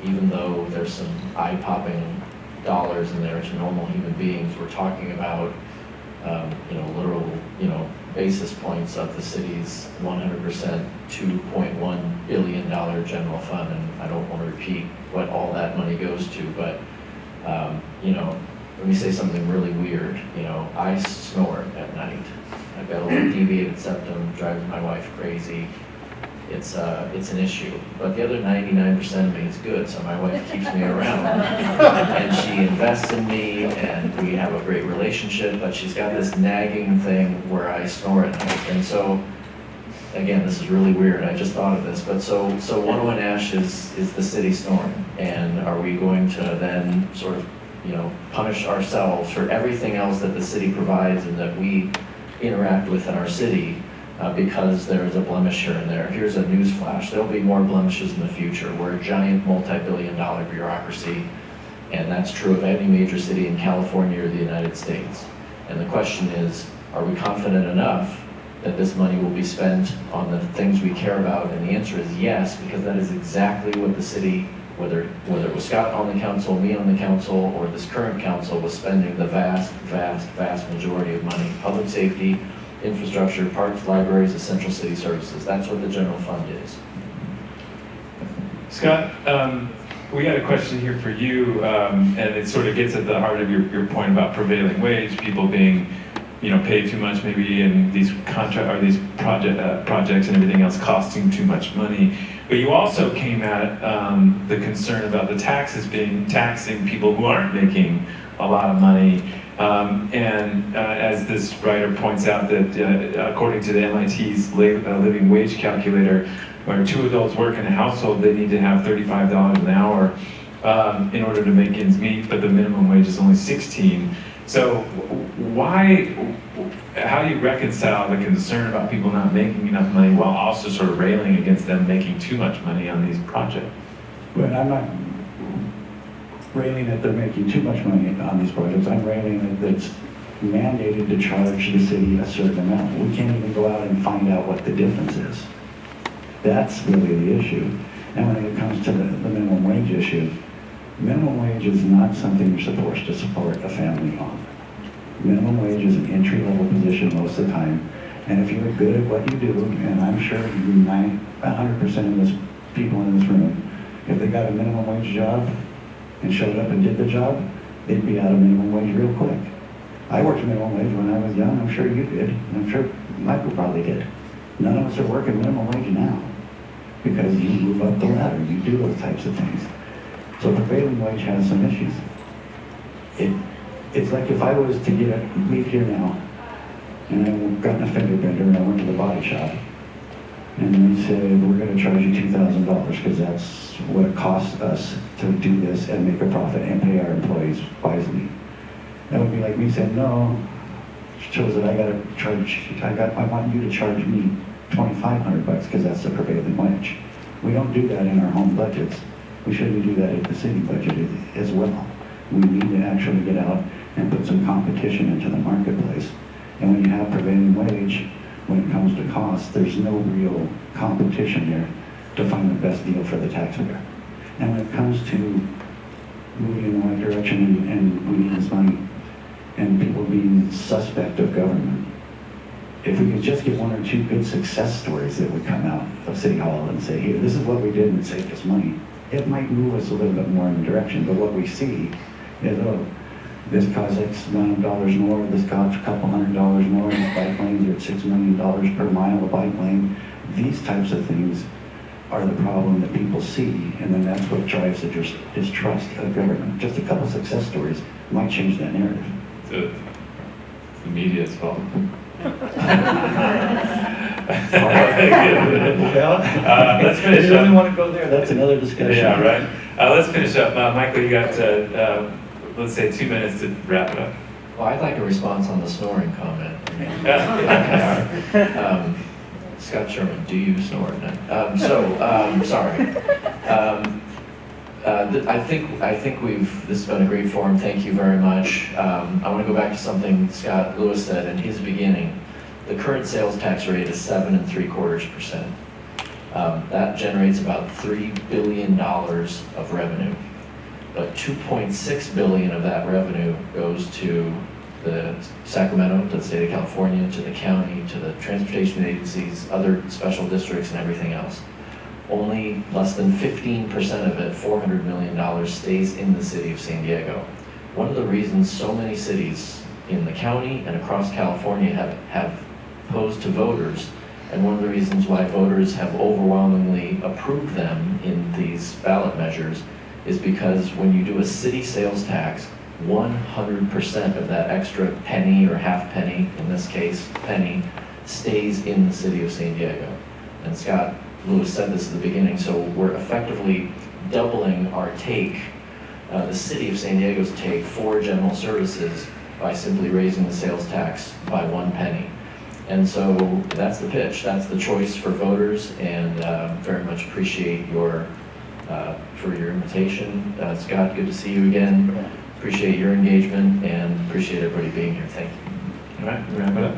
Even though there's some eye-popping dollars in there to normal human beings, we're talking about, literal, basis points of the city's 100% $2.1 billion general fund. And I don't want to repeat what all that money goes to, but, let me say something really weird. I snore at night. I've got a little deviated septum, drives my wife crazy. It's an issue. But the other 99% of me is good, so my wife keeps me around. And she invests in me, and we have a great relationship, but she's got this nagging thing where I snore at night. And so, again, this is really weird, I just thought of this, but so 101 Ash is the city snoring. And are we going to then sort of, punish ourselves for everything else that the city provides and that we interact with in our city? Because there's a blemish here and there. Here's a news flash. There'll be more blemishes in the future. We're a giant multi-billion-dollar bureaucracy, and that's true of any major city in California or the United States. And the question is, are we confident enough that this money will be spent on the things we care about? And the answer is yes, because that is exactly what the city, whether it was Scott on the council, me on the council, or this current council, was spending the vast majority of money. Public safety, infrastructure, parks, libraries, essential city services. That's what the general fund is. Scott, we had a question here for you, and it sort of gets at the heart of your point about prevailing wage, people being, paid too much maybe, and these projects and everything else costing too much money. But you also came at the concern about the taxes taxing people who aren't making a lot of money. As this writer points out, that according to the MIT's living wage calculator, where two adults work in a household, they need to have $35 an hour in order to make ends meet, but the minimum wage is only $16. So how do you reconcile the concern about people not making enough money while also sort of railing against them making too much money on these projects? But I'm not railing that they're making too much money on these projects. I'm railing that it's mandated to charge the city a certain amount. We can't even go out and find out what the difference is. That's really the issue. And when it comes to the minimum wage issue, minimum wage is not something you're supposed to support a family on. Minimum wage is an entry-level position most of the time. And if you're good at what you do, and I'm sure 100% of those people in this room, if they got a minimum wage job and showed up and did the job, they'd be out of minimum wage real quick. I worked minimum wage when I was young. I'm sure you did. I'm sure Michael probably did. None of us are working minimum wage now because you move up the ladder. You do those types of things. So prevailing wage has some issues. It's like if I was to leave here now and I got in a fender bender and I went to the body shop and they said, we're going to charge you $2,000 because that's what it costs us to do this and make a profit and pay our employees wisely. That would be like me saying, no, it shows that I want you to charge me $2,500 because that's the prevailing wage. We don't do that in our home budgets. We shouldn't do that at the city budget as well. We need to actually get out and put some competition into the marketplace. And when you have prevailing wage, when it comes to cost, there's no real competition there to find the best deal for the taxpayer. And when it comes to moving in the right direction and we need this money and people being suspect of government, if we could just get one or two good success stories that would come out of City Hall and say, here, this is what we did and it saved us money, it might move us a little bit more in the direction. But what we see is, oh, this costs X amount of dollars more, this costs a couple $100 more, these bike lanes are at $6 million per mile of bike lane. These types of things are the problem that people see, and then that's what drives the distrust of government. Just a couple success stories might change that narrative. The media's fault. Let's finish If you really up. want to go there, that's another discussion. Yeah, right. Let's finish up. Michael, you got, let's say 2 minutes to wrap it up. Well, I'd like a response on the snoring comment. Scott Sherman, do you snore at night? Sorry. I think this has been a great forum. Thank you very much. I want to go back to something Scott Lewis said in his beginning. The current sales tax rate is 7.75%. That generates about $3 billion of revenue. But $2.6 billion of that revenue goes to the Sacramento, to the state of California, to the county, to the transportation agencies, other special districts, and everything else. Only less than 15% of it, $400 million, stays in the city of San Diego. One of the reasons so many cities in the county and across California have posed to voters, and one of the reasons why voters have overwhelmingly approved them in these ballot measures, is because when you do a city sales tax, 100% of that extra penny or half penny, in this case, penny, stays in the city of San Diego. And Scott Lewis said this at the beginning, so we're effectively doubling our take, the city of San Diego's take for general services by simply raising the sales tax by 1 penny. And so that's the pitch, that's the choice for voters, and very much appreciate your invitation. Scott, good to see you again. Appreciate your engagement and appreciate everybody being here. Thank you. All right, wrap it up.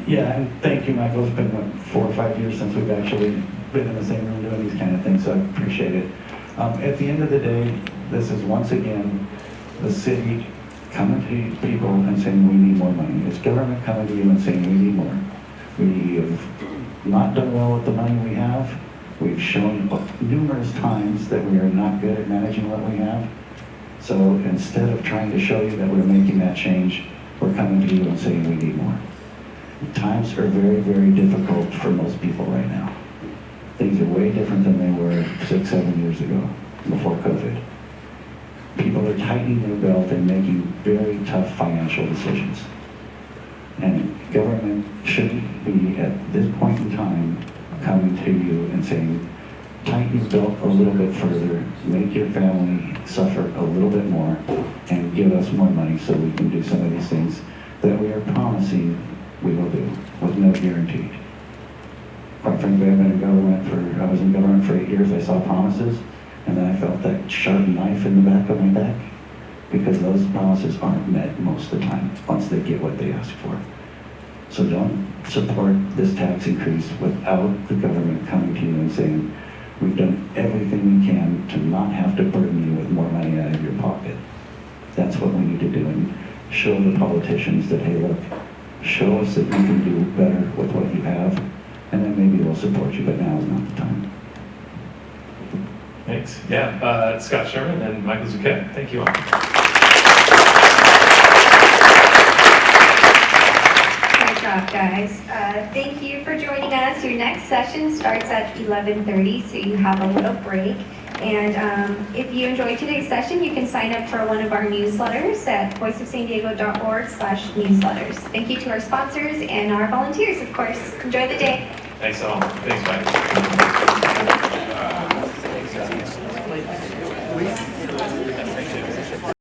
Yeah, and thank you, Michael. It's been, 4 or 5 years since we've actually been in the same room doing these kind of things, so I appreciate it. At the end of the day, this is once again the city coming to people and saying we need more money. It's government coming to you and saying we need more. We have not done well with the money we have. We've shown numerous times that we are not good at managing what we have. So instead of trying to show you that we're making that change, we're coming to you and saying we need more. Times are very, very difficult for most people right now. Things are way different than they were 6, 7 years ago, before COVID. People are tightening their belt and making very tough financial decisions. And government shouldn't be, at this point in time, coming to you and saying, tighten your belt a little bit further, make your family suffer a little bit more, and give us more money so we can do some of these things that we are promising we will do, with no guarantee. Quite frankly, I was in government for 8 years. I saw promises, and then I felt that sharp knife in the back of my back, because those promises aren't met most of the time once they get what they ask for. So don't support this tax increase without the government coming to you and saying, we've done everything we can to not have to burden you with more money out of your pocket. That's what we need to do, and show the politicians that, hey, look, show us that you can do better with what you have, and then maybe we'll support you, but now is not the time. Thanks. Yeah, Scott Sherman and Michael Zucchet, thank you all. Great job, guys. Thank you for joining us. Your next session starts at 11:30, so you have a little break. And if you enjoyed today's session, you can sign up for one of our newsletters at voiceofsandiego.org/newsletters. Thank you to our sponsors and our volunteers, of course. Enjoy the day. Thanks all. Thanks, Mike.